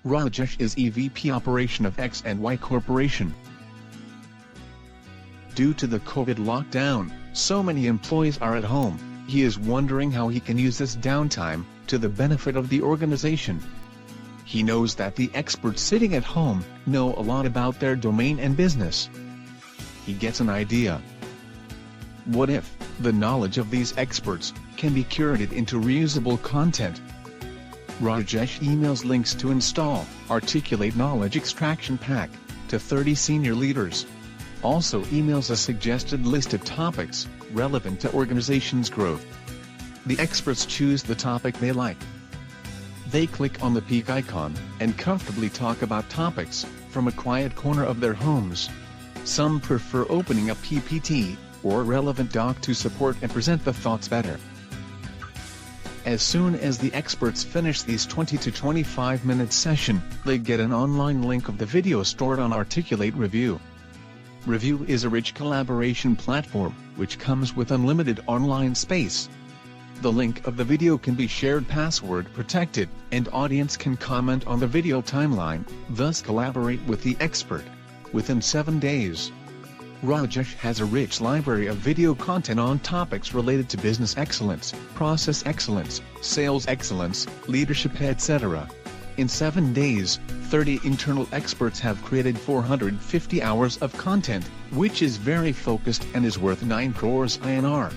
Rajesh is EVP Operation of X and Y Corporation. Due to the COVID lockdown, so many employees are at home. He is wondering how he can use this downtime to the benefit of the organization. He knows that the experts sitting at home know a lot about their domain and business. He gets an idea. What if the knowledge of these experts can be curated into reusable content? Rajesh emails links to install Articulate Knowledge Extraction Pack to 30 senior leaders. Also emails a suggested list of topics relevant to organization's growth. The experts choose the topic they like. They click on the peak icon and comfortably talk about topics from a quiet corner of their homes. Some prefer opening a PPT or relevant doc to support and present the thoughts better. As soon as the experts finish these 20 to 25 minute session, they get an online link of the video stored on Articulate Review. Review is a rich collaboration platform, which comes with unlimited online space. The link of the video can be shared password protected, and audience can comment on the video timeline, thus collaborate with the expert. Within 7 days, Rajesh has a rich library of video content on topics related to business excellence, process excellence, sales excellence, leadership, etc. In 7 days, 30 internal experts have created 450 hours of content, which is very focused and is worth 9 crores INR.